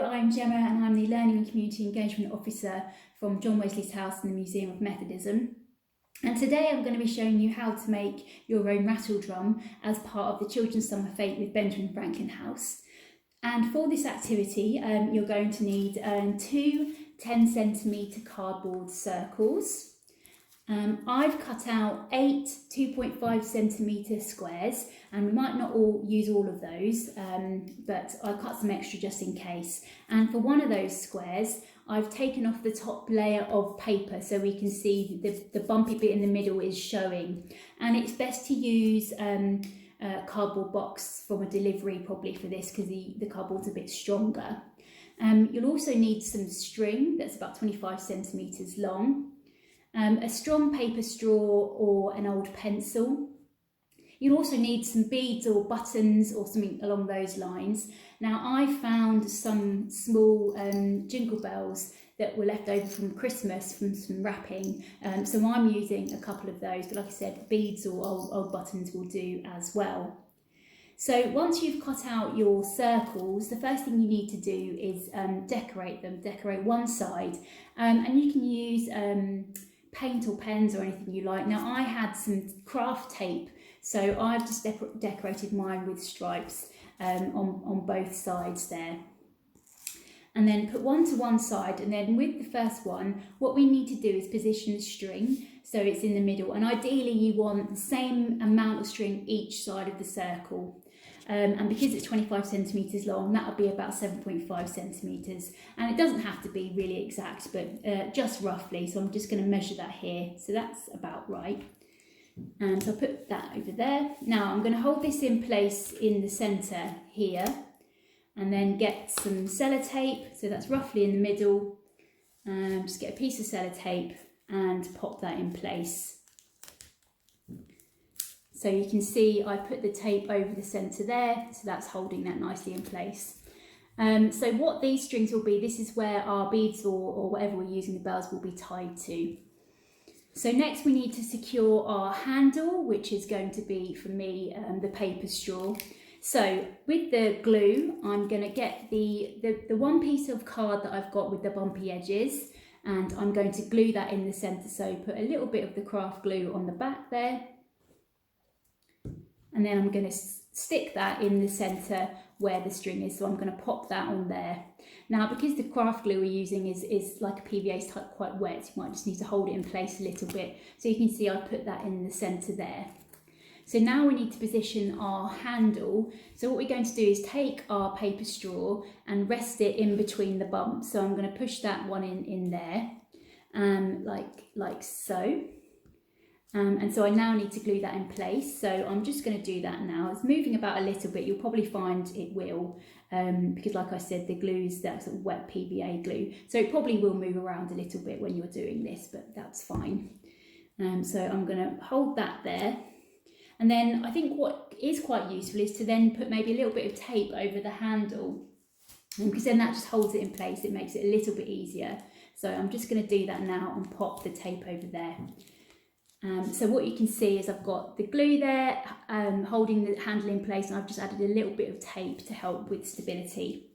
Hello, I'm Gemma and I'm the Learning and Community Engagement Officer from John Wesley's house in the Museum of Methodism. And today I'm going to be showing you how to make your own rattle drum as part of the Children's Summer Fete with Benjamin Franklin House. And for this activity, you're going to need two 10cm cardboard circles. I've cut out 8 2.5cm squares, and we might not all use all of those, but I cut some extra just in case. And for one of those squares, I've taken off the top layer of paper so we can see the bumpy bit in the middle is showing. And it's best to use a cardboard box from a delivery probably for this, because the cardboard's a bit stronger. You'll also need some string that's about 25cm long. A strong paper straw or an old pencil. You'll also need some beads or buttons or something along those lines. Now, I found some small jingle bells that were left over from Christmas from some wrapping, so I'm using a couple of those, but like I said, beads or old buttons will do as well. So once you've cut out your circles, the first thing you need to do is decorate them. Decorate one side, and you can use paint or pens or anything you like. Now, I had some craft tape, so I've just decorated mine with stripes on both sides there. And then put one to one side, and then with the first one, what we need to do is position the string so it's in the middle, and ideally you want the same amount of string each side of the circle. And because it's 25cm long, that would be about 7.5cm, and it doesn't have to be really exact, but just roughly. So I'm just going to measure that here, so that's about right. And so I'll put that over there. Now I'm going to hold this in place in the centre here, and then get some sellotape, so that's roughly in the middle. Just get a piece of sellotape and pop that in place. So you can see I put the tape over the centre there, so that's holding that nicely in place. So what these strings will be, this is where our beads or whatever we're using, the bells, will be tied to. So next we need to secure our handle, which is going to be, for me, the paper straw. So with the glue, I'm going to get the one piece of card that I've got with the bumpy edges, and I'm going to glue that in the centre. So put a little bit of the craft glue on the back there, and then I'm going to stick that in the centre where the string is. So I'm going to pop that on there. Now, because the craft glue we're using is like a PVA type, quite wet, you might just need to hold it in place a little bit. So you can see I put that in the centre there. So now we need to position our handle. So what we're going to do is take our paper straw and rest it in between the bumps. So I'm going to push that one in there, like so. And so I now need to glue that in place. So I'm just going to do that now. It's moving about a little bit. You'll probably find it will, because like I said, the glue is that sort of wet PVA glue. So it probably will move around a little bit when you're doing this, but that's fine. So I'm going to hold that there. And then I think what is quite useful is to then put maybe a little bit of tape over the handle, because then that just holds it in place. It makes it a little bit easier. So I'm just going to do that now and pop the tape over there. So what you can see is I've got the glue there holding the handle in place, and I've just added a little bit of tape to help with stability.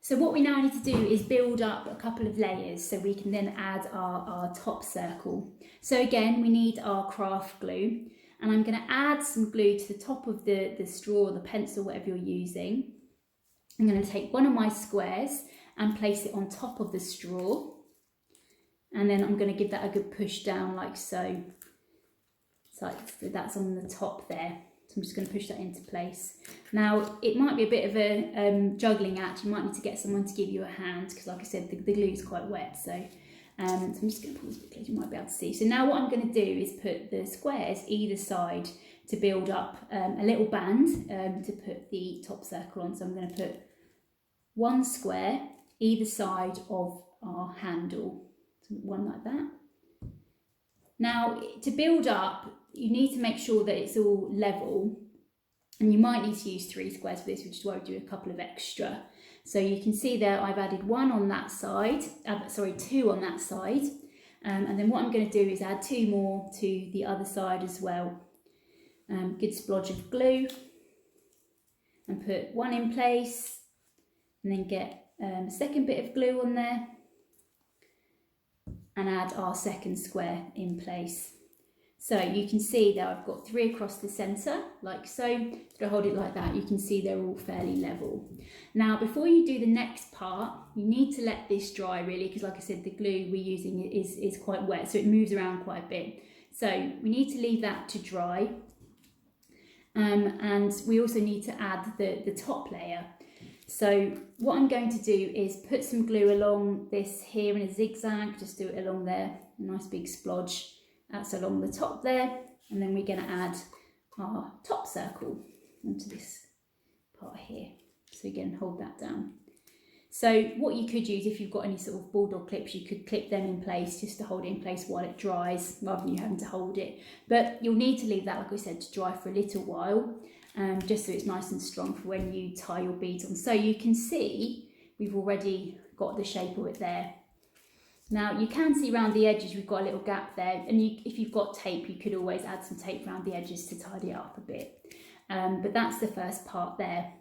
So what we now need to do is build up a couple of layers so we can then add our top circle. So again, we need our craft glue, and I'm going to add some glue to the top of the straw or the pencil, whatever you're using. I'm going to take one of my squares and place it on top of the straw. And then I'm going to give that a good push down like so. So that's on the top there. So I'm just going to push that into place. Now, it might be a bit of a juggling act. You might need to get someone to give you a hand, because like I said, the glue is quite wet. So I'm just going to pull this a bit closer, you might be able to see. So now what I'm going to do is put the squares either side to build up a little band to put the top circle on. So I'm going to put one square either side of our handle. One like that. Now, to build up, you need to make sure that it's all level, and you might need to use 3 squares for this, which is why I do a couple of extra. So you can see there I've added 1 on that side, 2 on that side, and then what I'm going to do is add 2 more to the other side as well. Good splodge of glue, and put 1 in place, and then get a second bit of glue on there and add our second square in place. So you can see that I've got 3 across the centre, like so. If I hold it like that, you can see they're all fairly level. Now, before you do the next part, you need to let this dry really, because like I said, the glue we're using is quite wet, so it moves around quite a bit. So we need to leave that to dry. And we also need to add the top layer. So what I'm going to do is put some glue along this here in a zigzag, just do it along there, a nice big splodge. That's along the top there, and then we're going to add our top circle onto this part here. So again, hold that down. So what you could use, if you've got any sort of bulldog clips, you could clip them in place just to hold it in place while it dries, rather than you having to hold it. But you'll need to leave that, like I said, to dry for a little while, just so it's nice and strong for when you tie your beads on. So you can see we've already got the shape of it there. Now you can see around the edges we've got a little gap there, and if you've got tape, you could always add some tape around the edges to tidy it up a bit. But that's the first part there.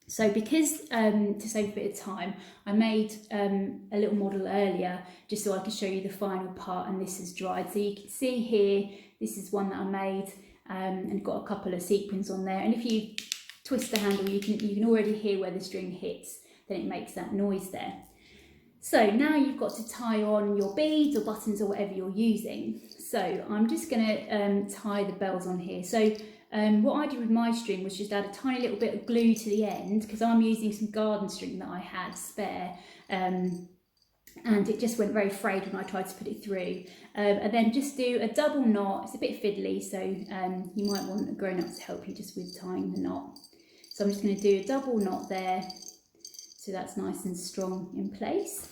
So because, to save a bit of time, I made a little model earlier just so I could show you the final part, and this is dried. So you can see here, this is one that I made and got a couple of sequins on there. And if you twist the handle, you can already hear where the string hits, then it makes that noise there. So now you've got to tie on your beads or buttons or whatever you're using. So I'm just going to tie the bells on here. So what I did with my string was just add a tiny little bit of glue to the end, because I'm using some garden string that I had spare, and it just went very frayed when I tried to put it through. And then just do a double knot. It's a bit fiddly, so you might want a grown-up to help you just with tying the knot. So I'm just going to do a double knot there, so that's nice and strong in place.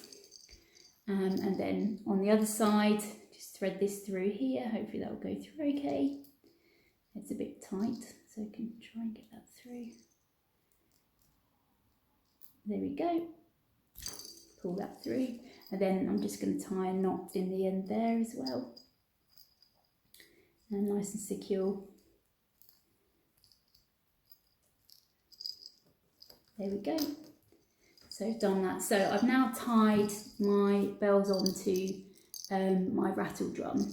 And then on the other side, just thread this through here. Hopefully that will go through okay. It's a bit tight, so I can try and get that through. There we go. Pull that through. And then I'm just going to tie a knot in the end there as well. And nice and secure. There we go. So I've done that. So I've now tied my bells onto my rattle drum.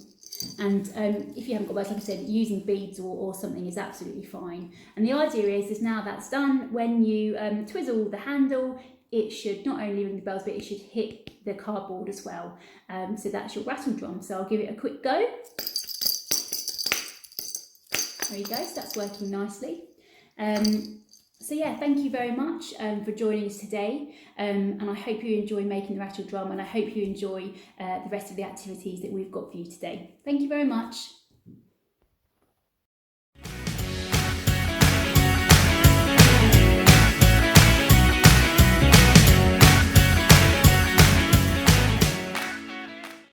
And if you haven't got bells, like I said, using beads or something is absolutely fine. And the idea is now that's done, when you twizzle the handle, it should not only ring the bells, but it should hit the cardboard as well. So that's your rattle drum. So I'll give it a quick go. There you go, so that's working nicely. So yeah, thank you very much for joining us today, and I hope you enjoy making the rattle drum, and I hope you enjoy the rest of the activities that we've got for you today. Thank you very much.